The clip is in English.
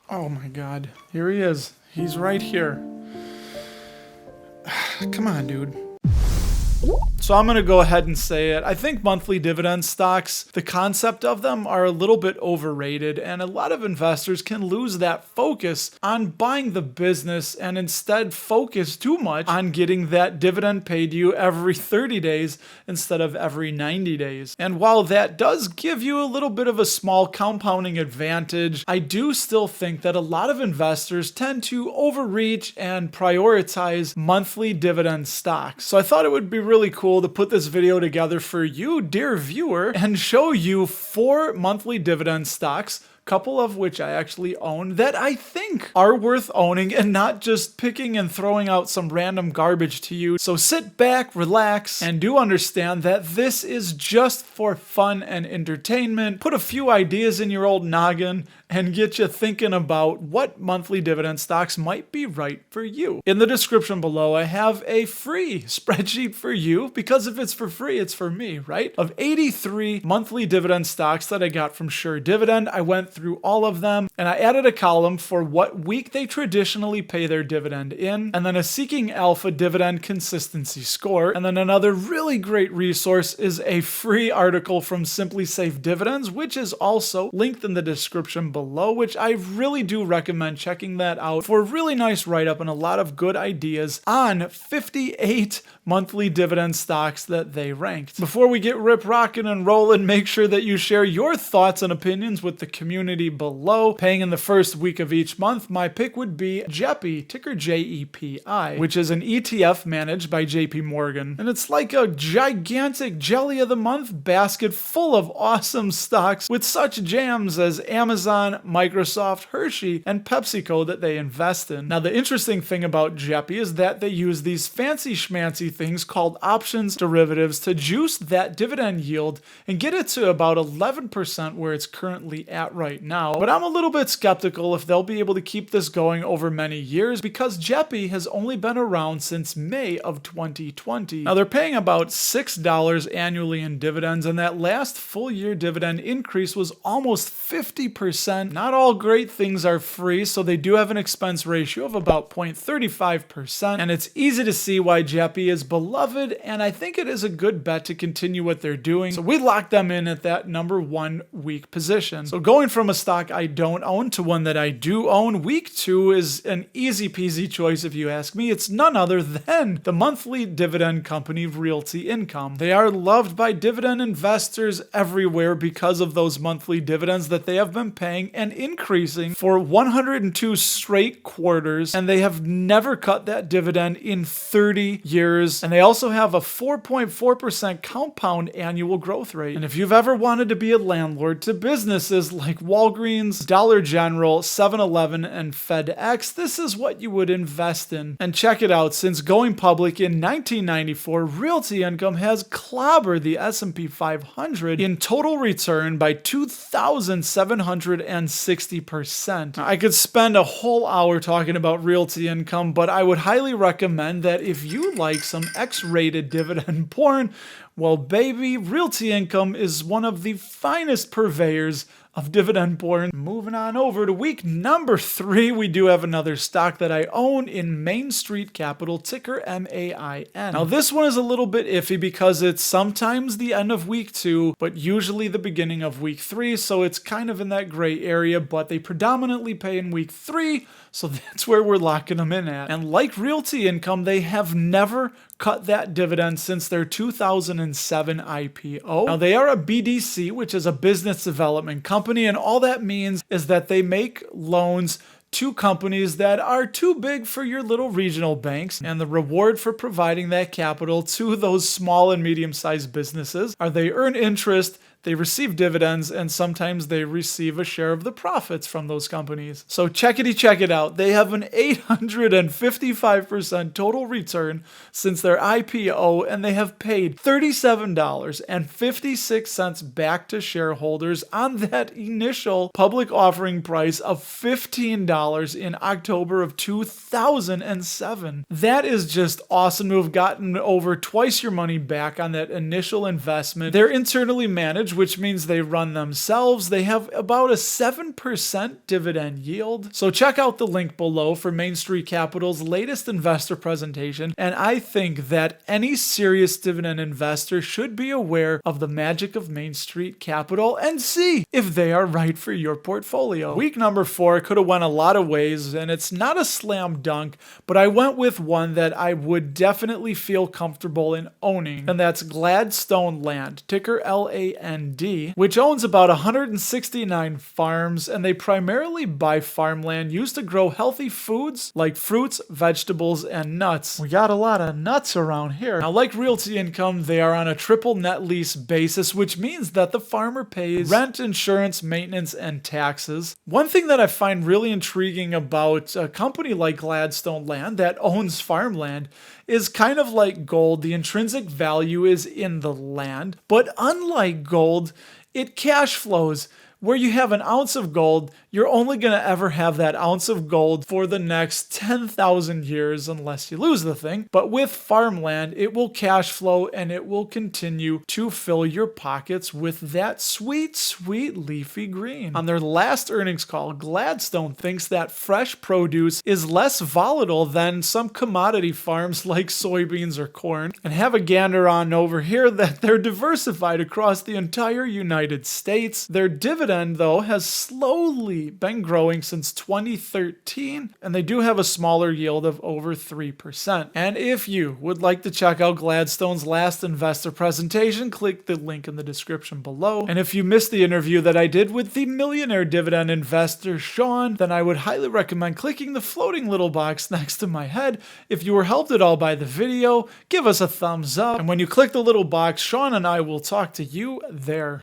Oh my God, here he is. He's right here. Come on, dude. So I'm going to go ahead and say it. I think monthly dividend stocks, the concept of them are a little bit overrated, and a lot of investors can lose that focus on buying the business and instead focus too much on getting that dividend paid to you every 30 days instead of every 90 days. And while that does give you a little bit of a small compounding advantage, I do still think that a lot of investors tend to overreach and prioritize monthly dividend stocks. So I thought it would be really cool to put this video together for you, dear viewer, and show you 4 monthly dividend stocks, couple of which I actually own, that I think are worth owning and not just picking and throwing out some random garbage to you. So sit back, relax, and do understand that this is just for fun and entertainment. Put a few ideas in your old noggin and get you thinking about what monthly dividend stocks might be right for you. In the description below, I have a free spreadsheet for you, because if it's for free, it's for me, right? Of 83 monthly dividend stocks that I got from Sure Dividend. I went through all of them, and I added a column for what week they traditionally pay their dividend in, and then a Seeking Alpha dividend consistency score. And then another really great resource is a free article from Simply Safe Dividends, which is also linked in the description below, which I really do recommend checking that out for a really nice write-up and a lot of good ideas on 58 monthly dividend stocks that they ranked. Before we get rocking and rolling, make sure that you share your thoughts and opinions with the community below. Paying in the first week of each month, my pick would be JEPI, ticker JEPI, which is an ETF managed by JP Morgan. And it's like a gigantic jelly of the month basket full of awesome stocks with such jams as Amazon, Microsoft, Hershey, and PepsiCo that they invest in. Now, the interesting thing about JEPI is that they use these fancy schmancy things called options derivatives to juice that dividend yield and get it to about 11% where it's currently at right now. But I'm a little bit skeptical if they'll be able to keep this going over many years, because JEPI has only been around since May of 2020. Now, they're paying about $6 annually in dividends, and that last full year dividend increase was almost 50%. Not all great things are free, so they do have an expense ratio of about 0.35%, and it's easy to see why JEPI is beloved, and I think it is a good bet to continue what they're doing. So we locked them in at that number 1 week position. So going from a stock I don't own to one that I do own, week 2 is an easy peasy choice if you ask me. It's none other than the monthly dividend company Realty Income. They are loved by dividend investors everywhere because of those monthly dividends that they have been paying and increasing for 102 straight quarters, and they have never cut that dividend in 30 years. And they also have a 4.4% compound annual growth rate. And if you've ever wanted to be a landlord to businesses like Walgreens, Dollar General, 7-Eleven, and FedEx, this is what you would invest in. And check it out, since going public in 1994, Realty Income has clobbered the S&P 500 in total return by 2,760%. I could spend a whole hour talking about Realty Income, but I would highly recommend that if you like some X-rated dividend porn, well, baby, Realty Income is one of the finest purveyors of dividend porn. Moving on over to week number 3, we do have another stock that I own in Main Street Capital, ticker MAIN. Now, this one is a little bit iffy because it's sometimes the end of week 2, but usually the beginning of week 3, so it's kind of in that gray area, but they predominantly pay in week 3, so that's where we're locking them in at. And like Realty Income, they have never cut that dividend since their 2007 IPO. Now, they are a BDC, which is a business development company, and all that means is that they make loans to companies that are too big for your little regional banks, and the reward for providing that capital to those small and medium-sized businesses are they earn interest, they receive dividends, and sometimes they receive a share of the profits from those companies. So check it out. They have an 855% total return since their IPO, and they have paid $37.56 back to shareholders on that initial public offering price of $15 in October of 2007. That is just awesome to have gotten over twice your money back on that initial investment. They're internally managed, which means they run themselves. They have about a 7% dividend yield. So check out the link below for Main Street Capital's latest investor presentation, and I think that any serious dividend investor should be aware of the magic of Main Street Capital and see if they are right for your portfolio. Week number 4 could have went a lot of ways, and it's not a slam dunk, but I went with one that I would definitely feel comfortable in owning, and that's Gladstone Land, ticker LAND, which owns about 169 farms, and they primarily buy farmland used to grow healthy foods like fruits, vegetables, and nuts. We got a lot of nuts around here. Now, like Realty Income, they are on a triple net lease basis, which means that the farmer pays rent, insurance, maintenance, and taxes. One thing that I find really intriguing about a company like Gladstone Land that owns farmland is kind of like gold. The intrinsic value is in the land, but unlike gold, it cash flows. Where you have an ounce of gold, you're only going to ever have that ounce of gold for the next 10,000 years unless you lose the thing. But with farmland, it will cash flow and it will continue to fill your pockets with that sweet, sweet leafy green. On their last earnings call, Gladstone thinks that fresh produce is less volatile than some commodity farms like soybeans or corn, and have a gander on over here that they're diversified across the entire United States. Their dividend, though, has slowly been growing since 2013, and they do have a smaller yield of over 3%. And if you would like to check out Gladstone's last investor presentation, click the link in the description below. And if you missed the interview that I did with the millionaire dividend investor Sean, then I would highly recommend clicking the floating little box next to my head. If you were helped at all by the video, give us a thumbs up. And when you click the little box, Sean and I will talk to you there.